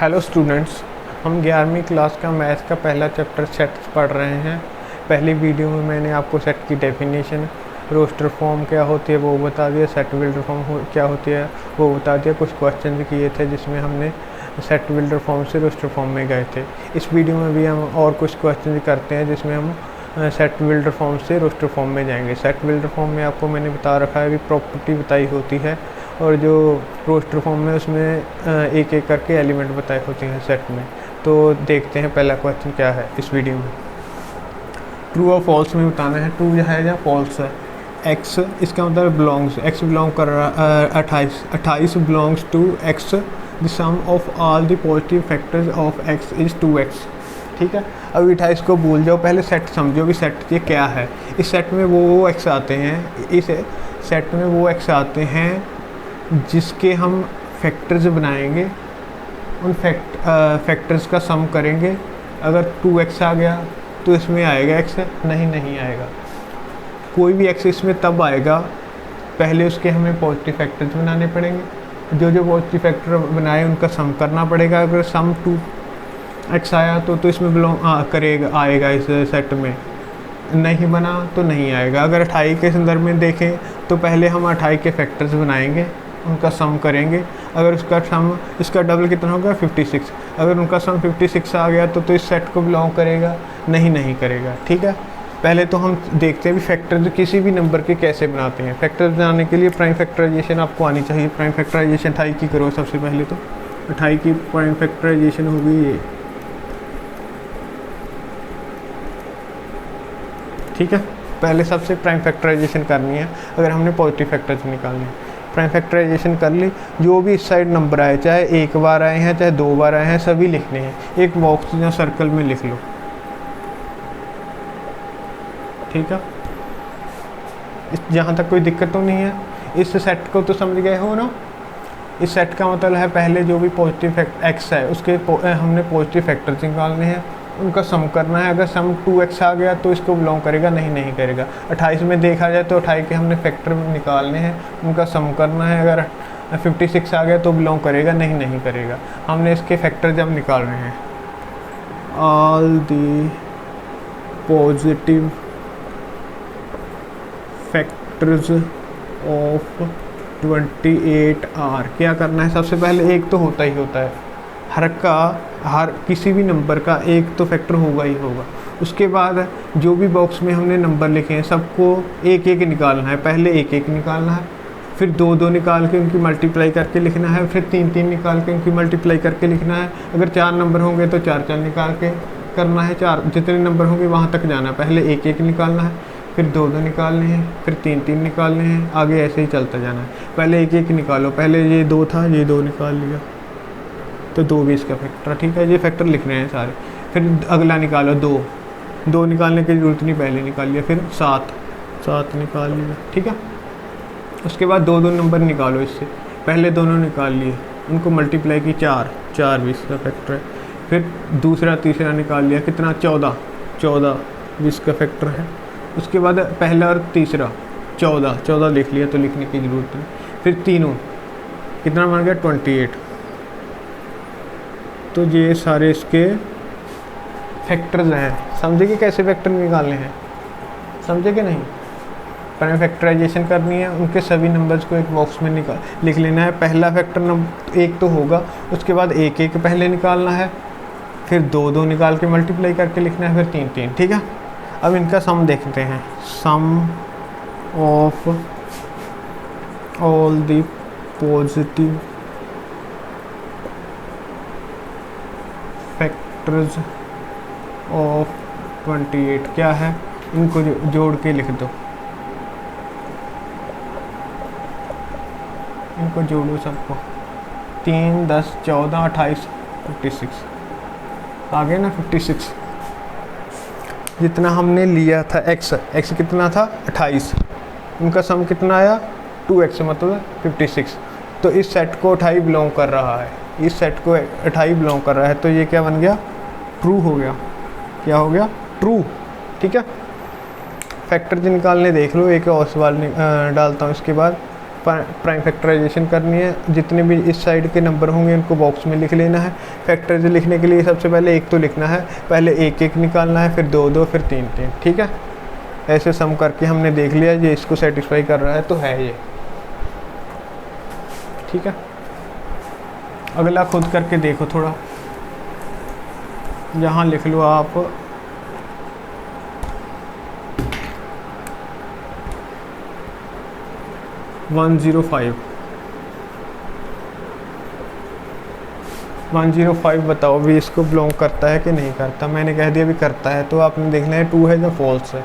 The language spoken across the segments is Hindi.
हेलो स्टूडेंट्स, हम 11वीं क्लास का मैथ्स का पहला चैप्टर सेट्स पढ़ रहे हैं। पहली वीडियो में मैंने आपको सेट की डेफिनेशन, रोस्टर फॉर्म क्या होती है वो बता दिया, सेट बिल्डर फॉर्म क्या होती है वो बता दिया। कुछ क्वेश्चन किए थे जिसमें हमने सेट बिल्डर फॉर्म से रोस्टर फॉर्म में गए थे। इस वीडियो में भी हम और कुछ क्वेश्चन करते हैं जिसमें हम सेट बिल्डर फॉर्म से रोस्टर फॉर्म में जाएंगे। सेट बिल्डर फॉर्म में आपको मैंने बता रखा है, अभी प्रॉपर्टी बताई होती है, और जो रोस्टर फॉर्म में उसमें एक एक करके एलिमेंट बताए होते हैं सेट में। तो देखते हैं पहला क्वेश्चन क्या है इस वीडियो में। ट्रू और फॉल्स में बताना है, ट्रू है या फॉल्स है। एक्स, इसका मतलब बिलोंग्स, एक्स बिलोंग कर रहा है 28 belongs to x, the sum of all the positive factors of x is 2x। ठीक है, अब 28 को भूल जाओ, पहले सेट समझो कि सेट ये क्या है। इस सेट में वो एक्स आते हैं, इस सेट में वो एक्स आते हैं जिसके हम फैक्टर्स बनाएंगे, उन फैक्टर्स का सम करेंगे। अगर 2x आ गया तो इसमें आएगा x, नहीं आएगा। कोई भी x इसमें तब आएगा, पहले उसके हमें पॉजिटिव फैक्टर्स बनाने पड़ेंगे। जो पॉजिटिव फैक्टर बनाए उनका सम करना पड़ेगा। अगर सम 2x आया तो इसमें बिलोंग आएगा इस सेट में, नहीं बना तो नहीं आएगा। अगर 28 के संदर्भ में देखें तो पहले हम 28 के फैक्टर्स बनाएंगे, उनका सम करेंगे। अगर उसका सम, इसका डबल कितना होगा 56। अगर उनका सम 56 आ गया तो इस सेट को बिलोंग करेगा, नहीं करेगा। ठीक है, पहले तो हम देखते हैं भी फैक्टर्स किसी भी नंबर के कैसे बनाते हैं। फैक्टर्स बनाने के लिए प्राइम फैक्टराइजेशन आपको आनी चाहिए। प्राइम फैक्टराइजेशन 28 की करो सबसे पहले। तो 28 की प्राइम फैक्टराइजेशन होगी ये। ठीक है, पहले सबसे प्राइम फैक्टराइजेशन करनी है अगर हमने पॉजिटिव फैक्टर्स निकालने हैं। प्राइम फैक्टराइजेशन कर ली, जो भी इस साइड नंबर आए, चाहे एक बार आए हैं चाहे 2 बार आए हैं, सभी लिखने हैं। एक बॉक्स या सर्कल में लिख लो। ठीक है, जहाँ तक कोई दिक्कत तो नहीं है। इस सेट को तो समझ गए हो ना। इस सेट का मतलब है पहले जो भी पॉजिटिव एक्स है उसके हमने पॉजिटिव फैक्टर्स निकालने हैं, उनका सम करना है। अगर सम 2x आ गया तो इसको बिलोंग करेगा, नहीं करेगा। 28 में देखा जाए तो 28 के हमने फैक्टर निकालने हैं, उनका सम करना है। अगर 56 आ गया तो बिलोंग करेगा, नहीं करेगा। हमने इसके फैक्टर जब निकाल रहे हैं, all the positive factors of 28 are, क्या करना है सबसे पहले, एक तो होता ही होता है। हर किसी भी नंबर का एक तो फैक्टर होगा ही होगा। उसके बाद जो भी बॉक्स में हमने नंबर लिखे हैं सबको एक एक निकालना है। पहले एक एक निकालना है, फिर 2 निकाल के उनकी मल्टीप्लाई करके लिखना है, फिर 3 निकाल के उनकी मल्टीप्लाई करके लिखना है। अगर 4 नंबर होंगे तो 4 निकाल के करना है। 4 जितने नंबर होंगे वहाँ तक जाना है। पहले एक एक निकालना है, फिर 2 निकालने हैं, फिर 3 निकालने हैं, आगे ऐसे ही चलता जाना है। पहले एक एक निकालो, पहले ये 2 था, ये 2 निकाल लिया तो 2 भी इसका फैक्टर। ठीक है, ये फैक्टर लिख रहे हैं सारे। फिर अगला निकालो, 2 निकालने की जरूरत नहीं, पहले निकाल लिया। फिर 7 निकाल लिया। ठीक है, उसके बाद 2 नंबर निकालो इससे। पहले दोनों निकाल लिए, उनको मल्टीप्लाई की 4 भी इसका फैक्टर है। फिर दूसरा तीसरा निकाल लिया, कितना 14 भी इसका फैक्टर है। उसके बाद पहला और तीसरा 14 लिख लिया तो लिखने की ज़रूरत नहीं। फिर तीनों कितना बन गया 28। तो ये सारे इसके फैक्टर्स हैं। समझे कि कैसे फैक्टर निकालने हैं, समझे कि नहीं। प्राइम फैक्टराइजेशन करनी है, उनके सभी नंबर्स को एक बॉक्स में लिख लेना है। पहला फैक्टर एक तो होगा, उसके बाद एक एक पहले निकालना है, फिर 2 निकाल के मल्टीप्लाई करके लिखना है, फिर 3। ठीक है, अब इनका सम देखते हैं। Sum of all the positive factors of 28 क्या है, इनको जोड़ के लिख दो। इनको जोड़ो सबको, 3, 10, 14, 28, 56 आ गए ना। 56 जितना हमने लिया था x कितना था 28, उनका सम कितना आया 2x मतलब 56। तो इस सेट को 28 बिलोंग कर रहा है, इस सेट को 28 बिलोंग कर रहा है। तो ये क्या बन गया, ट्रू हो गया। क्या हो गया, ट्रू। ठीक है, फैक्टर निकालने देख लो। एक और सवाल डालता हूँ इसके बाद। प्राइम फैक्टराइजेशन करनी है। जितने भी इस साइड के नंबर होंगे उनको बॉक्स में लिख लेना है। फैक्टर्स लिखने के लिए सबसे पहले एक तो लिखना है, पहले एक एक निकालना है, फिर दो दो, फिर तीन तीन। ठीक है, ऐसे सम करके हमने देख लिया ये इसको सेटिस्फाई कर रहा है तो है ये। ठीक है, अगला खुद करके देखो थोड़ा, यहाँ लिख लो आप 105 बताओ भी इसको बिलोंग करता है कि नहीं करता। मैंने कह दिया भी करता है, तो आपने देखना है ट्रू है या फॉल्स है।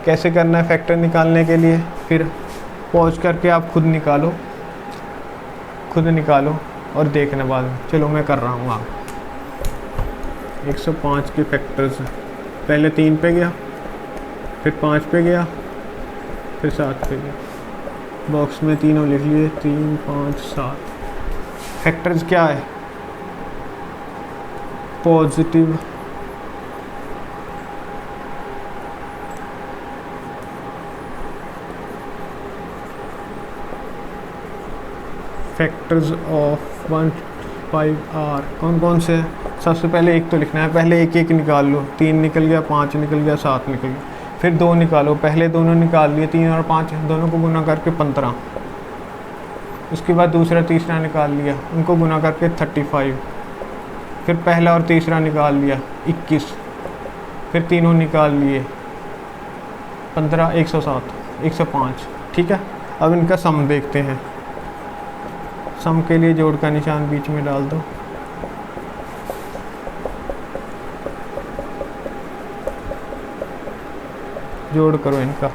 कैसे करना है फैक्टर निकालने के लिए, फिर पॉज करके आप खुद निकालो और देखना बाद में। चलो मैं कर रहा हूँ। आप 105 के फैक्टर्स, पहले 3 पे गया, फिर 5 पे गया, फिर 7 पे गया। बॉक्स में तीनों लिख लिए, 3 5 7। फैक्टर्स क्या है, पॉजिटिव फैक्टर्स ऑफ 105 आर कौन कौन से हैं। सबसे पहले एक तो लिखना है, पहले एक एक निकाल लो। 3 निकल गया, 5 निकल गया, 7 निकल गया। फिर 2 निकालो, पहले दोनों निकाल लिए, 3 और 5 दोनों को गुना करके 15। उसके बाद दूसरा तीसरा निकाल लिया, उनको गुना करके 35। फिर पहला और तीसरा निकाल लिया 21। फिर तीनों निकाल लिए 15, 107, 105। ठीक है, अब इनका सम देखते हैं। सम के लिए जोड़ का निशान बीच में डाल दो। जोड़ करो इनका,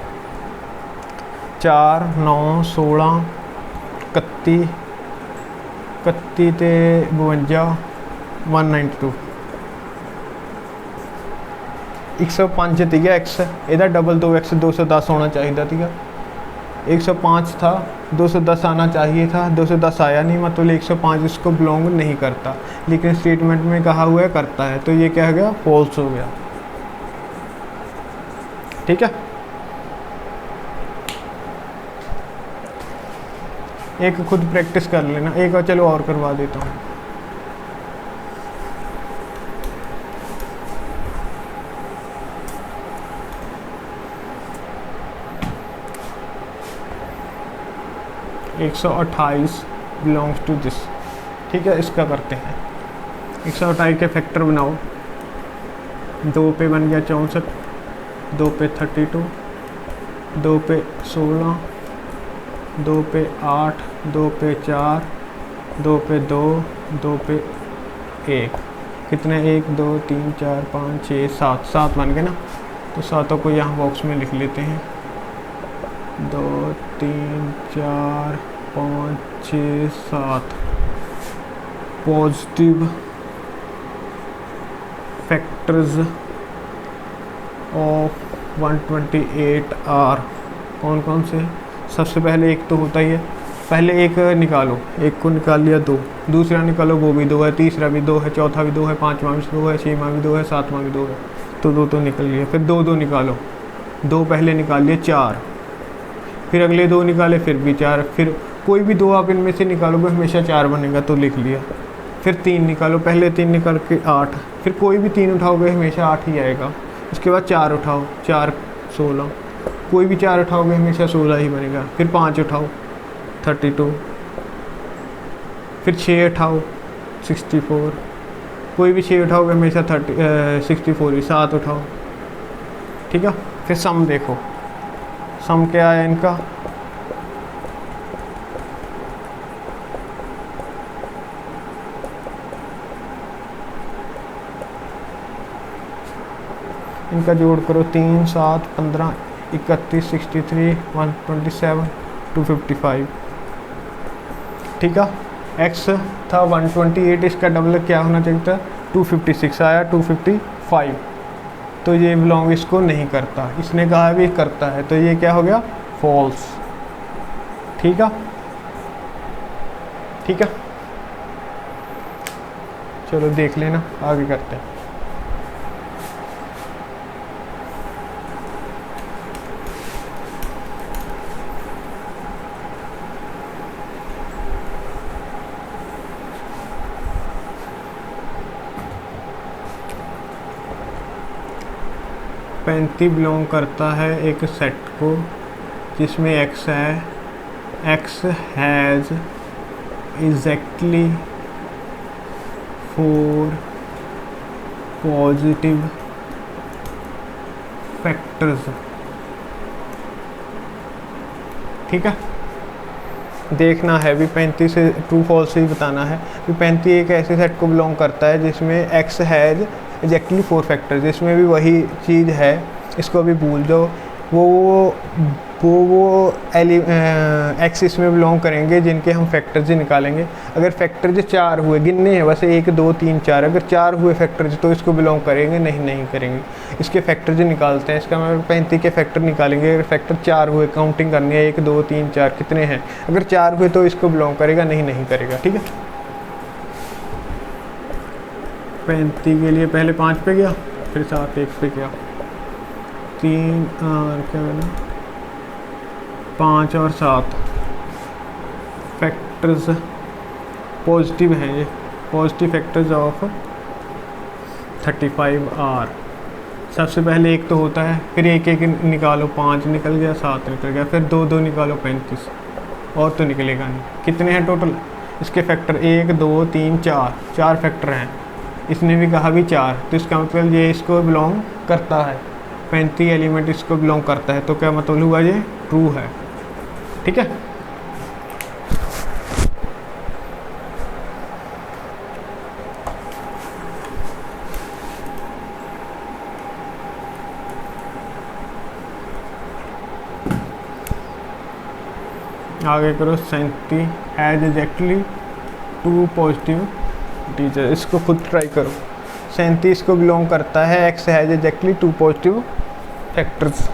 4 9 16 31 31 ते 52 192 105 थी एक्स, ਇਹਦਾ डबल 2x 210 होना चाहिए था। 105 था, 210 आना चाहिए था, 210 आया नहीं, मतलब 105 इसको बिलोंग नहीं करता। लेकिन स्टेटमेंट में कहा हुआ है करता है, तो ये क्या हो गया, फॉल्स हो गया। ठीक है, एक खुद प्रैक्टिस कर लेना, एक और चलो और करवा देता हूँ। एक 128 बिलोंग्स टू दिस। ठीक है, इसका करते हैं। 128 के फैक्टर बनाओ। 2 पे बन गया 64, 2 पे 32, 2 पे 16, 2 पे 8, 2 पे 4, 2 पे 2, 2 पे 1। कितने, 1 2 3 4 5 6 7, 7 बन गए ना। तो सातों को यहाँ बॉक्स में लिख लेते हैं। 2 3 4 5 6 7 पॉजिटिव फैक्टर्स ऑफ 128 आर कौन कौन से। सबसे पहले एक तो होता ही है, पहले एक निकालो, एक को निकाल लिया 2, दूसरा निकालो वो भी 2 है, तीसरा भी 2 है, चौथा भी 2 है, पाँचवा भी 2 है, छठवां भी 2 है, सातवां भी 2 है, तो 2 तो निकल लिए। फिर 2 2 निकालो, 2 पहले निकाल लिए 4, फिर अगले 2 निकाले, फिर भी 4, फिर कोई भी 2 आप इनमें से निकालोगे हमेशा 4 बनेगा, तो लिख लिया। फिर 3 निकालो, पहले 3 निकाल के 8, फिर कोई भी 3 उठाओगे हमेशा 8 ही आएगा। उसके बाद 4 उठाओ, 4 16, कोई भी 4 उठाओगे हमेशा 16 ही बनेगा। फिर 5 उठाओ 32, फिर 6 उठाओ 64, कोई भी 6 उठाओगे हमेशा 64 ही। 7 उठाओ, ठीक है। फिर सम देखो, सम क्या है इनका, इनका जोड़ करो 3 7 15 31 63 127 255, ठीक है। x था 128, इसका डबल क्या होना चाहिए था 256, आया 255, तो ये बिलोंग इसको नहीं करता। इसने कहा भी करता है, तो ये क्या हो गया फॉल्स, ठीक है। ठीक है, चलो देख लेना, आगे करते हैं। 35 बिलोंग करता है एक सेट को जिसमें x है, x has exactly 4 positive factors. ठीक है, देखना है भी 35 से ट्रू फॉल्स ही बताना है कि 35 एक ऐसे सेट को बिलोंग करता है जिसमें x हैज़ एग्जैक्टली 4 फैक्टर्स, जिसमें भी वही चीज़ है, इसको अभी भूल जाओ। वो एक्स इसमें बिलोंग करेंगे जिनके हम फैक्टर्स निकालेंगे। अगर फैक्टर्स 4 हुए, गिनने हैं वैसे 1 2 3 4, अगर 4 हुए फैक्टर्स तो इसको बिलोंग करेंगे, नहीं करेंगे। इसके फैक्टर्स निकालते हैं, इसका मतलब 35 के फैक्टर निकालेंगे। अगर फैक्टर 4 हुए, काउंटिंग करनी है 1 2 3 4 कितने हैं, अगर 4 हुए तो इसको बिलोंग करेगा, नहीं करेगा। ठीक है, 35 के लिए पहले 5 पे गया, फिर 7 1 पे गया, 3 और क्या करना, 5 और 7 फैक्टर्स पॉजिटिव हैं, ये पॉजिटिव फैक्टर्स ऑफ 35 आर। सबसे पहले 1 तो होता है, फिर 1 1 निकालो, 5 निकल गया, 7 निकल गया, फिर 2 2 निकालो, 35 और तो निकलेगा नहीं। कितने हैं टोटल इसके फैक्टर, 1 2 3 4 फैक्टर हैं। इसने भी कहा भी 4, तो इसका मतलब ये इसको बिलोंग करता है, 35 एलिमेंट इसको बिलोंग करता है। तो क्या मतलब हुआ, ये ट्रू है। ठीक है, आगे करो। 37 हैज़ एग्जैक्टली 2 पॉजिटिव टीचर, इसको खुद ट्राई करो। 37 को बिलोंग करता है x has exactly 2 positive factors.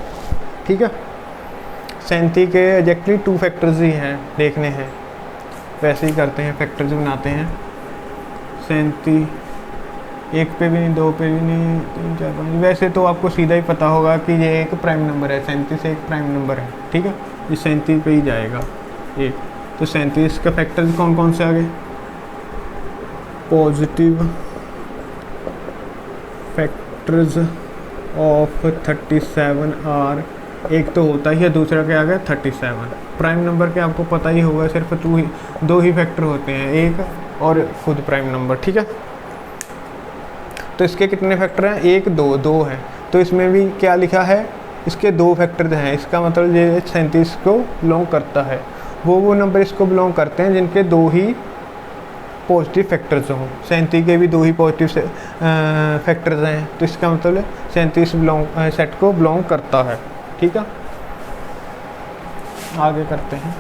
ठीक है, 37 के एग्जैक्टली 2 फैक्टर्स ही हैं, देखने हैं, वैसे ही करते हैं, फैक्टर्स बनाते हैं। 37 1 पे भी नहीं, 2 पे भी नहीं, 3 4 5, वैसे तो आपको सीधा ही पता होगा कि ये एक प्राइम नंबर है, 37 एक प्राइम नंबर है। ठीक है, ये 37 पे ही जाएगा ये। तो 37 का फैक्टर्स कौन कौन से आ गए, पॉजिटिव फैक्टर्स ऑफ 37 आर, एक तो होता ही है, दूसरा क्या आ गया 37। प्राइम नंबर के आपको पता ही होगा, सिर्फ 2 ही फैक्टर होते हैं, एक और खुद प्राइम नंबर। ठीक है, तो इसके कितने फैक्टर हैं, 1 2 2 हैं, तो इसमें भी क्या लिखा है, इसके 2 फैक्टर हैं। इसका मतलब ये 37 को बिलोंग करता है। वो नंबर इसको बिलोंग करते हैं जिनके 2 ही पॉजिटिव फैक्टर्स हों। 37 के भी 2 ही पॉजिटिव फैक्टर्स हैं, तो इसका मतलब 37 सेट को बिलोंग करता है। ठीक है, आगे करते हैं।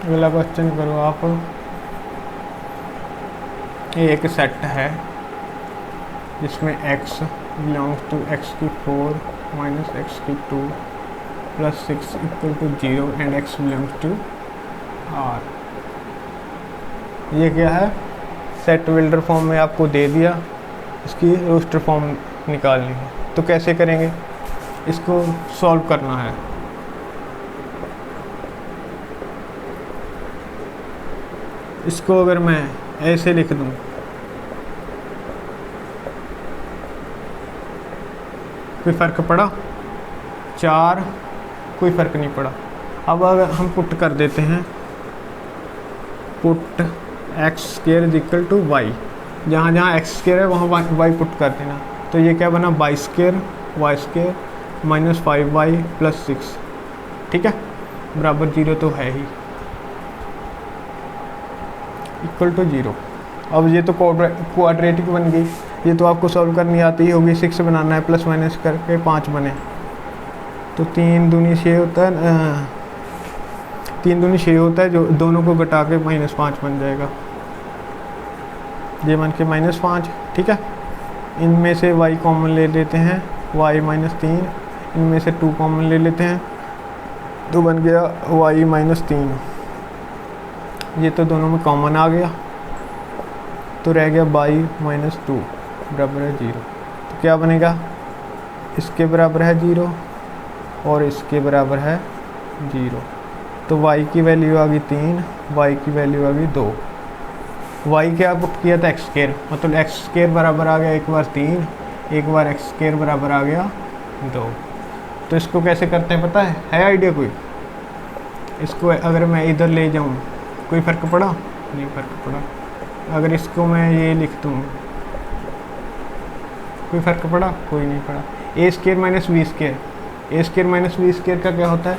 अगला क्वेश्चन करो आप। ये एक सेट है जिसमें x बिलोंग्स टू x की 4 माइनस x की 2 plus 6 equal to 0 and x belongs to r। ये क्या है, सेट बिल्डर फॉर्म में आपको दे दिया, इसकी रोस्टर फॉर्म निकालनी है। तो कैसे करेंगे, इसको सॉल्व करना है। इसको अगर मैं ऐसे लिख दूं, कोई फ़र्क पड़ा, 4 कोई फ़र्क नहीं पड़ा। अब अगर हम पुट कर देते हैं, put x square is equal to y, जहाँ जहाँ एक्स स्क्वायर है वहाँ वाई पुट कर देना। तो ये क्या बना, Y square minus 5y plus 6। ठीक है, बराबर 0 तो है ही, इक्वल टू 0। अब ये तो क्वाड्रेटिक बन गई, ये तो आपको सॉल्व करनी आती ही होगी। 6 बनाना है, प्लस माइनस करके 5 बने, तो 3 दूनी 6 होता है, 3 दूनी 6 होता है, जो दोनों को घटा के -5 बन जाएगा। ये बन के -5। ठीक है, इनमें से y कॉमन ले लेते हैं, y -3, इनमें से 2 कॉमन ले लेते हैं, तो बन गया y -3। ये तो दोनों में कॉमन आ गया, तो रह गया y -2 बराबर है 0। तो क्या बनेगा, इसके बराबर है 0, और इसके बराबर है 0। तो y की वैल्यू आ गई 3, y की वैल्यू आ गई 2। y क्या पुट किया था x², मतलब x² बराबर आ गया एक बार 3, एक बार x² बराबर आ गया 2। तो इसको कैसे करते हैं पता है आइडिया कोई? इसको अगर मैं इधर ले जाऊँ कोई फ़र्क पड़ा? नहीं फ़र्क पड़ा। अगर इसको मैं ये लिख दूँ कोई फ़र्क पड़ा? कोई नहीं पड़ा। a² minus b², a² minus b² का क्या होता है?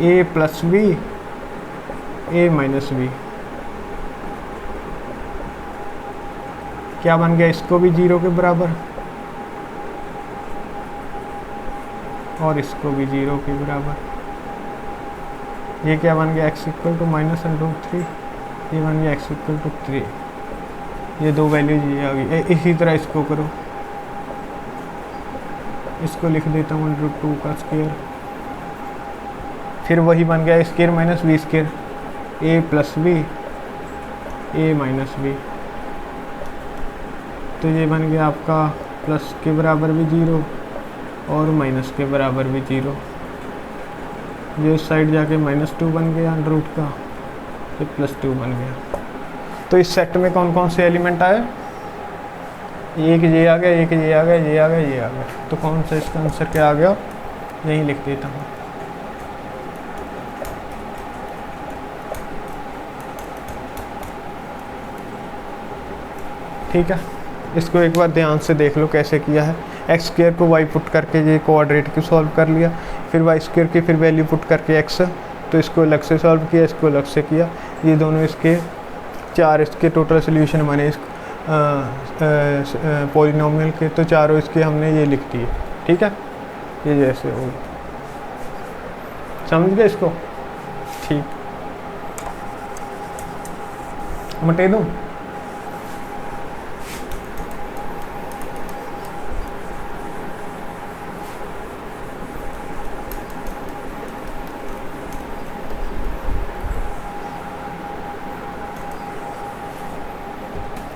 a plus b, a minus b। क्या बन गया? इसको भी 0 के बराबर और इसको भी 0 के बराबर। ये क्या बन गया? x इक्वल टू माइनस √3, ये बन गया x इक्वल टू 3। ये दो वैल्यूज ये आ गई। इसी तरह इसको करो, इसको लिख देता हूँ √2 का स्क्वायर। फिर वही बन गया a² minus b², a plus b, a minus b। तो ये बन गया आपका प्लस के बराबर भी 0 और माइनस के बराबर भी 0। ये उस साइड जाके -2 बन गया √ का, तो +2 बन गया। तो इस सेट में कौन कौन से एलिमेंट आए? एक ये आ गया, एक ये आ गया, ये आ गया, ये आ गया। तो कौन सा इसका आंसर क्या आ गया? यहीं लिख देता हूँ। ठीक है, इसको एक बार ध्यान से देख लो कैसे किया है। x² को y पुट करके ये कोऑर्डिनेट को सॉल्व कर लिया, फिर y² की फिर वैल्यू पुट करके x, तो इसको अलग से सॉल्व किया, इसको अलग से किया। ये दोनों इसके 4 इसके टोटल सोल्यूशन बने इस पॉलिनोमियल के, तो चारों इसके हमने ये लिख दिए। ठीक है, ये जैसे हो समझ गए इसको? ठीक, मटे दूँ?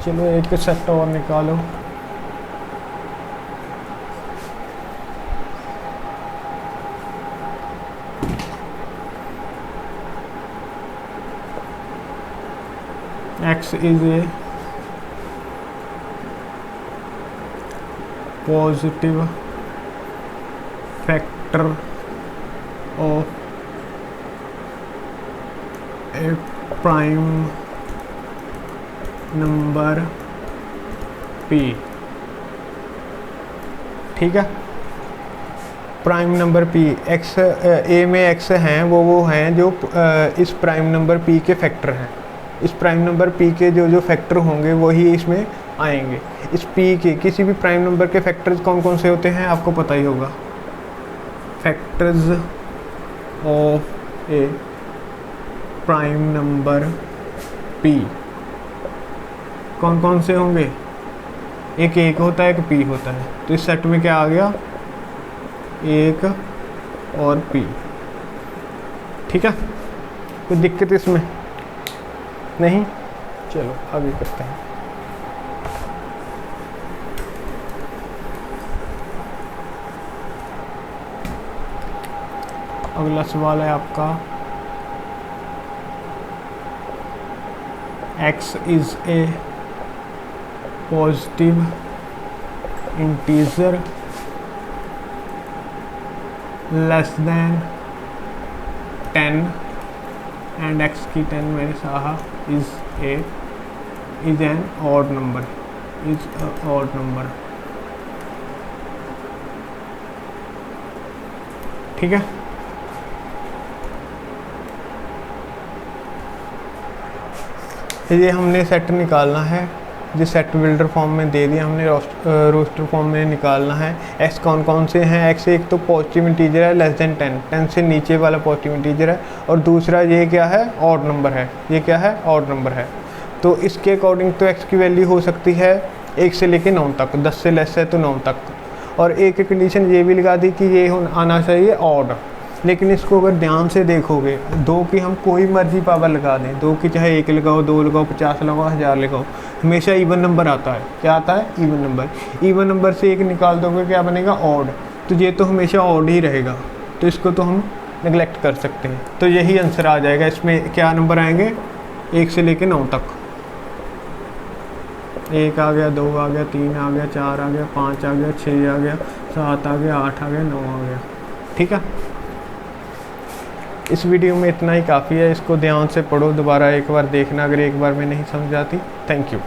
चलो एक सेट और निकालो। x is a positive factor of a prime number p। ठीक है, prime number p, x a में x हैं वो हैं जो इस प्राइम नंबर p के फैक्टर हैं। इस प्राइम नंबर p के जो फैक्टर होंगे वही इसमें आएंगे। इस p के किसी भी प्राइम नंबर के फैक्टर्स कौन कौन से होते हैं आपको पता ही होगा। Factors of A prime number p कौन कौन से होंगे? एक होता है, एक p होता है। तो इस सेट में क्या आ गया? 1 और p। ठीक है, कोई दिक्कत इसमें नहीं? चलो आगे करते हैं। अगला सवाल है आपका, x is a positive integer less than 10 and x की 10 मैंने कहा is an odd number, is a odd number। ठीक है, ये हमने सेट निकालना है, जो सेट बिल्डर फॉर्म में दे दिया हमने, रोस्टर फॉर्म में निकालना है। एक्स कौन कौन से हैं? एक्स एक तो पॉजिटिव इंटीजर है लेस देन 10, 10 से नीचे वाला पॉजिटिव इंटीजर है, और दूसरा ये क्या है? ऑड नंबर है। ये क्या है? ऑड नंबर है। तो इसके अकॉर्डिंग तो एक्स की वैल्यू हो सकती है 1 से लेकर 9 तक, 10 से लेस है तो 9 तक। और एक कंडीशन ये भी लगा दी कि ये आना चाहिए ऑड। लेकिन इसको अगर ध्यान से देखोगे, 2 की हम कोई मर्जी पावर लगा दें, 2 की चाहे 1 लगाओ, 2 लगाओ, 50 लगाओ, 1000 लगाओ, हमेशा इवन नंबर आता है। क्या आता है? Even number. इवन नंबर से 1 निकाल दोगे क्या बनेगा? ऑड। तो ये तो हमेशा ऑड ही रहेगा। तो इसको तो हम नेगलेक्ट कर सकते हैं। तो यही आंसर आ जाएगा। इसमें क्या नंबर आएंगे, 1 से लेके 9 तक। 1 आ गया, 2 आ गया, 3 आ गया, 4 आ गया, 5 आ गया, 6 आ गया, 7 आ गया, 8 आ गया, 9 आ गया। ठीक है, इस वीडियो में इतना ही काफ़ी है। इसको ध्यान से पढ़ो, दोबारा एक बार देखना अगर एक बार में नहीं समझ आती। Thank you.